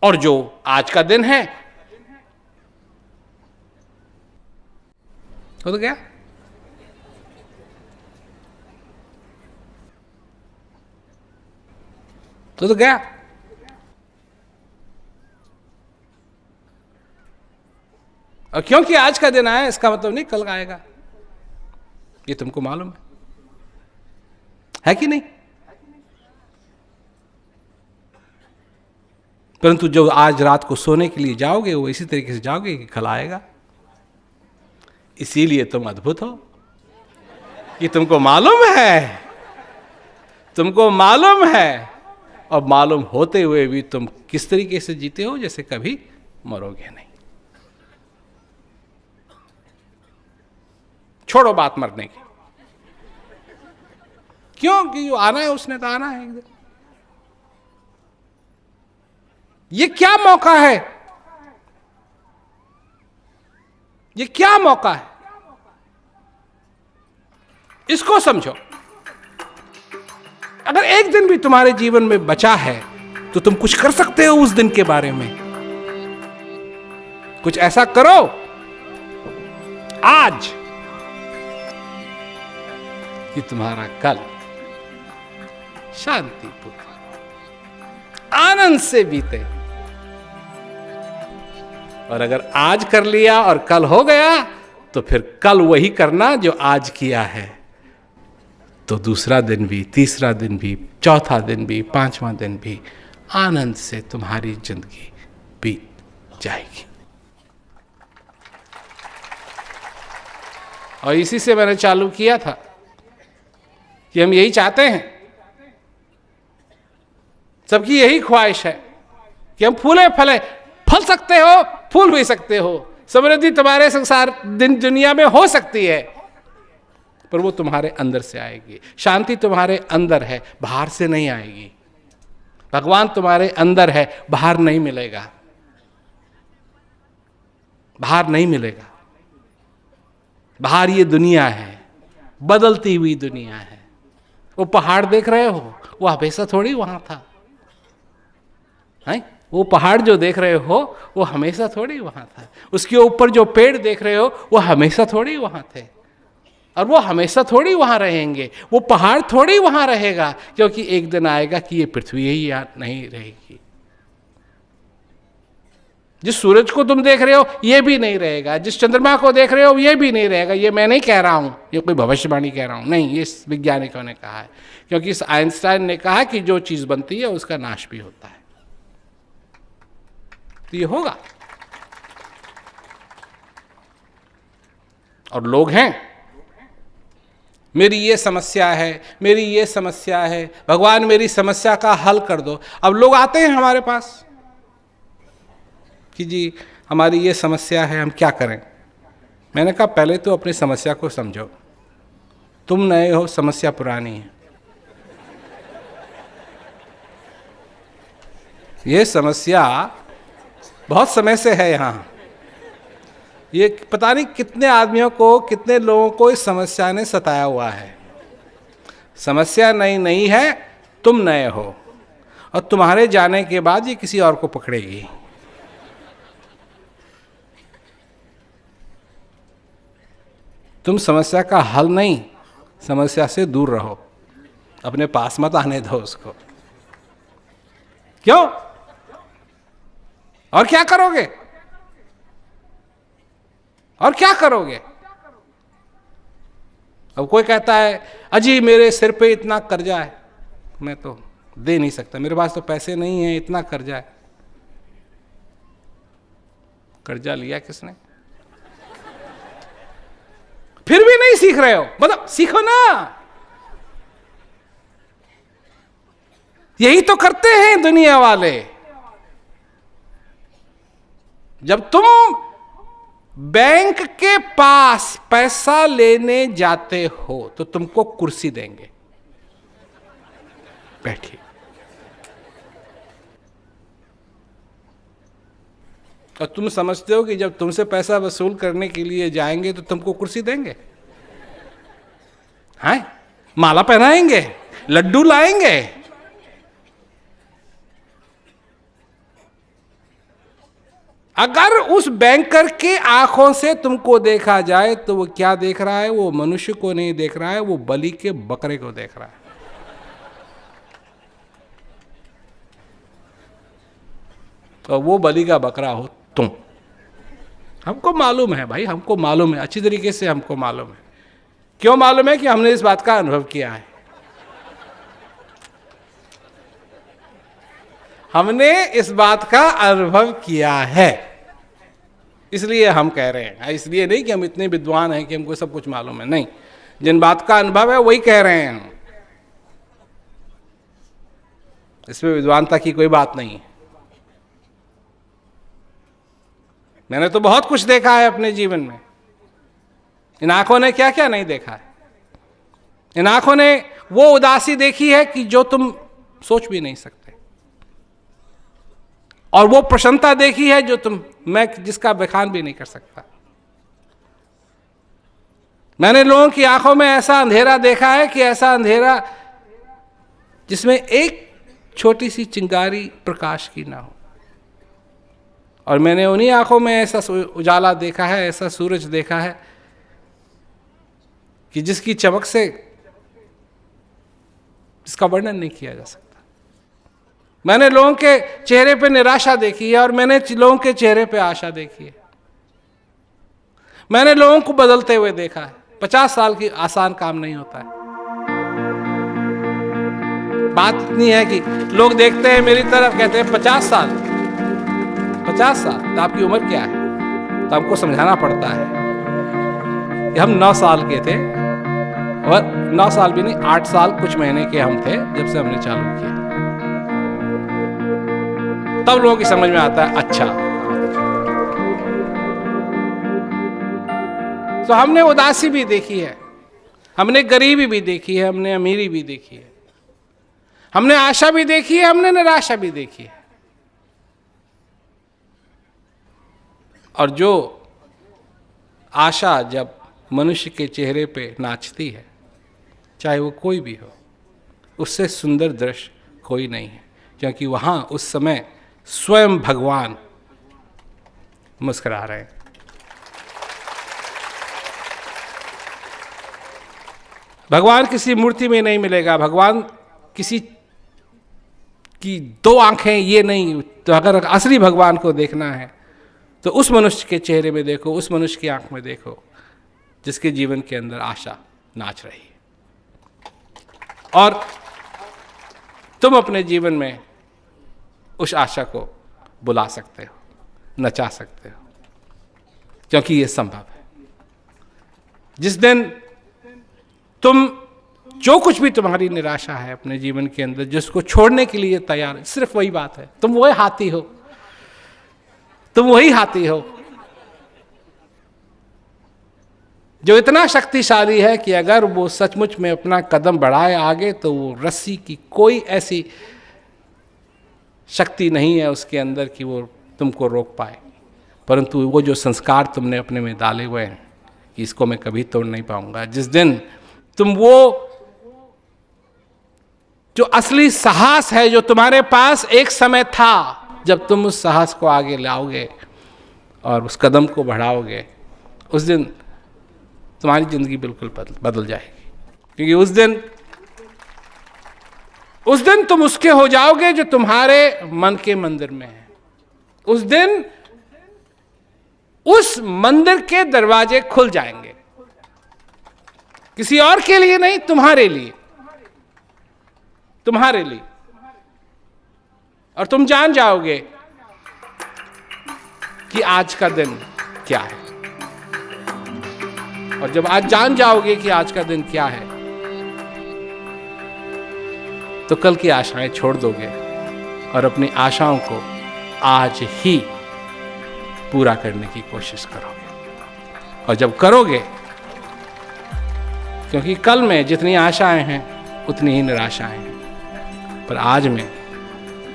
और जो आज का दिन है वो तो क्या, तो गया। और क्योंकि आज का दिन आया इसका मतलब नहीं कल आएगा, ये तुमको मालूम है कि नहीं? परंतु जो आज रात को सोने के लिए जाओगे वो इसी तरीके से जाओगे कि कल आएगा। इसीलिए तुम अद्भुत हो कि तुमको मालूम है, तुमको मालूम है, और मालूम होते हुए भी तुम किस तरीके से जीते हो जैसे कभी मरोगे नहीं। छोड़ो बात मरने की, क्योंकि जो आना है उसने तो आना है एक दिन। ये क्या मौका है, ये क्या मौका है, इसको समझो। अगर एक दिन भी तुम्हारे जीवन में बचा है तो तुम कुछ कर सकते हो उस दिन के बारे में। कुछ ऐसा करो आज कि तुम्हारा कल शांतिपूर्वक आनंद से बीते। और अगर आज कर लिया और कल हो गया तो फिर कल वही करना जो आज किया है, तो दूसरा दिन भी, तीसरा दिन भी, चौथा दिन भी, पांचवां दिन भी आनंद से तुम्हारी जिंदगी बीत जाएगी। और इसी से मैंने चालू किया था कि हम यही चाहते हैं, सबकी यही ख्वाहिश है कि हम फूले फले, फल सकते हो, फूल भी सकते हो, समृद्धि तुम्हारे संसार दुनिया में हो सकती है, पर वो तुम्हारे अंदर से आएगी। शांति तुम्हारे अंदर है, बाहर से नहीं आएगी। भगवान तुम्हारे अंदर है, बाहर नहीं मिलेगा, बाहर नहीं मिलेगा। बाहर ये दुनिया है, बदलती हुई दुनिया है। वो पहाड़ देख रहे हो, वो हमेशा थोड़ी वहां था, है? वो पहाड़ जो देख रहे हो वो हमेशा थोड़ी वहां था। उसके ऊपर जो पेड़ देख रहे हो वो हमेशा थोड़ी वहां थे, और वो हमेशा थोड़ी वहां रहेंगे। वो पहाड़ थोड़ी वहां रहेगा, क्योंकि एक दिन आएगा कि ये पृथ्वी ही यहाँ नहीं रहेगी। जिस सूरज को तुम देख रहे हो ये भी नहीं रहेगा, जिस चंद्रमा को देख रहे हो ये भी नहीं रहेगा। ये मैं नहीं कह रहा हूं, ये कोई भविष्यवाणी कह रहा हूं, नहीं, ये वैज्ञानिकों ने कहा है। क्योंकि इस आइंस्टाइन ने कहा कि जो चीज बनती है उसका नाश भी होता है, तो ये होगा। और लोग हैं, मेरी ये समस्या है, मेरी ये समस्या है, भगवान मेरी समस्या का हल कर दो। अब लोग आते हैं हमारे पास कि जी हमारी ये समस्या है, हम क्या करें। मैंने कहा पहले तो अपनी समस्या को समझो। तुम नए हो, समस्या पुरानी है। ये समस्या बहुत समय से है यहाँ। ये पता नहीं कितने आदमियों को, कितने लोगों को इस समस्या ने सताया हुआ है। समस्या नई नहीं है, तुम नए हो, और तुम्हारे जाने के बाद ये किसी और को पकड़ेगी। तुम समस्या का हल नहीं, समस्या से दूर रहो, अपने पास मत आने दो उसको। क्यों? और क्या करोगे? और क्या करोगे? अब कोई कहता है अजी मेरे सिर पे इतना कर्जा है, मैं तो दे नहीं सकता, मेरे पास तो पैसे नहीं है, इतना कर्जा है। कर्जा लिया किसने? फिर भी नहीं सीख रहे हो, मतलब सीखो ना। यही तो करते हैं दुनिया वाले। जब तुम बैंक के पास पैसा लेने जाते हो तो तुमको कुर्सी देंगे, बैठिए। और तुम समझते हो कि जब तुमसे पैसा वसूल करने के लिए जाएंगे तो तुमको कुर्सी देंगे? हैं? माला पहनाएंगे, लड्डू लाएंगे। अगर उस बैंकर के आंखों से तुमको देखा जाए तो वो क्या देख रहा है? वो मनुष्य को नहीं देख रहा है, वो बलि के बकरे को देख रहा है। तो वो बलि का बकरा हो तुम। हमको मालूम है भाई, हमको मालूम है, अच्छी तरीके से हमको मालूम है। क्यों मालूम है? कि हमने इस बात का अनुभव किया है। हमने इस बात का अनुभव किया है, इसलिए हम कह रहे हैं। इसलिए नहीं कि हम इतने विद्वान हैं कि हमको सब कुछ मालूम है, नहीं। जिन बात का अनुभव है वही कह रहे हैं हम। इसमें विद्वानता की कोई बात नहीं है। मैंने तो बहुत कुछ देखा है अपने जीवन में। इन आंखों ने क्या क्या नहीं देखा है। इन आंखों ने वो उदासी देखी है कि जो तुम सोच भी नहीं सकते, और वो प्रसन्नता देखी है जो मैं जिसका बखान भी नहीं कर सकता। मैंने लोगों की आंखों में ऐसा अंधेरा देखा है कि ऐसा अंधेरा जिसमें एक छोटी सी चिंगारी प्रकाश की ना हो। और मैंने उन्हीं आंखों में ऐसा उजाला देखा है, ऐसा सूरज देखा है कि जिसकी चमक से इसका वर्णन नहीं किया जा सकता। मैंने लोगों के चेहरे पे निराशा देखी है और मैंने लोगों के चेहरे पे आशा देखी है। मैंने लोगों को बदलते हुए देखा है। 50 साल की आसान काम नहीं होता है। बात इतनी है कि लोग देखते हैं मेरी तरफ, कहते हैं 50 साल। 50 साल तो आपकी उम्र क्या है? तो हमको समझाना पड़ता है कि हम 9 साल के थे, और 9 साल भी नहीं, 8 साल कुछ महीने के हम थे जब से हमने चालू किया। तब लोगों की समझ में आता है अच्छा। तो हमने उदासी भी देखी है, हमने गरीबी भी देखी है, हमने अमीरी भी देखी है, हमने आशा भी देखी है, हमने निराशा भी देखी है। और जो आशा जब मनुष्य के चेहरे पे नाचती है, चाहे वो कोई भी हो, उससे सुंदर दृश्य कोई नहीं है, क्योंकि वहाँ उस समय स्वयं भगवान मुस्कुरा रहे हैं। भगवान किसी मूर्ति में नहीं मिलेगा, भगवान किसी की 2 आंखें ये नहीं। तो अगर असली भगवान को देखना है तो उस मनुष्य के चेहरे में देखो, उस मनुष्य की आंख में देखो जिसके जीवन के अंदर आशा नाच रही है। और तुम अपने जीवन में उस आशा को बुला सकते हो, नचा सकते हो, क्योंकि ये संभव है। जिस दिन तुम जो कुछ भी तुम्हारी निराशा है अपने जीवन के अंदर, जिसको छोड़ने के लिए तैयार है, सिर्फ वही बात है, तुम वही हाथी हो, तुम वही हाथी हो जो इतना शक्तिशाली है कि अगर वो सचमुच में अपना कदम बढ़ाए आगे तो वो रस्सी की कोई ऐसी शक्ति नहीं है उसके अंदर कि वो तुमको रोक पाए। परंतु वो जो संस्कार तुमने अपने में डाले हुए हैं कि इसको मैं कभी तोड़ नहीं पाऊंगा, जिस दिन तुम वो जो असली साहस है जो तुम्हारे पास एक समय था, जब तुम उस साहस को आगे लाओगे और उस कदम को बढ़ाओगे, उस दिन तुम्हारी जिंदगी बिल्कुल बदल जाएगी। क्योंकि उस दिन तुम उसके हो जाओगे जो तुम्हारे मन के मंदिर में है। उस दिन उस मंदिर के दरवाजे खुल जाएंगे, किसी और के लिए नहीं, तुम्हारे लिए, तुम्हारे लिए। और तुम जान जाओगे कि आज का दिन क्या है। और जब आज जान जाओगे कि आज का दिन क्या है, तो कल की आशाएं छोड़ दोगे और अपनी आशाओं को आज ही पूरा करने की कोशिश करोगे। और जब करोगे, क्योंकि कल में जितनी आशाएं हैं उतनी ही निराशाएं हैं, पर आज में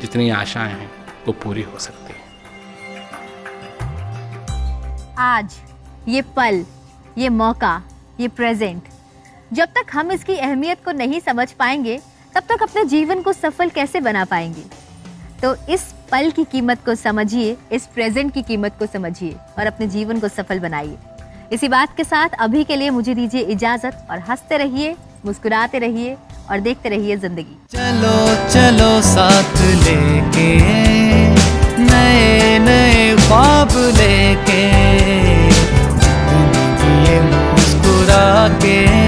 जितनी आशाएं हैं वो पूरी हो सकती हैं। आज ये पल, ये मौका, ये प्रेजेंट, जब तक हम इसकी अहमियत को नहीं समझ पाएंगे तब तक अपने जीवन को सफल कैसे बना पाएंगे। तो इस पल की कीमत को समझिए, इस प्रेजेंट की कीमत को समझिए और अपने जीवन को सफल बनाइए। इसी बात के साथ अभी के लिए मुझे दीजिए इजाजत और हंसते रहिए, मुस्कुराते रहिए और देखते रहिए जिंदगी। चलो चलो साथ लेके नए नए ख्वाब लेके मुस्कुरा के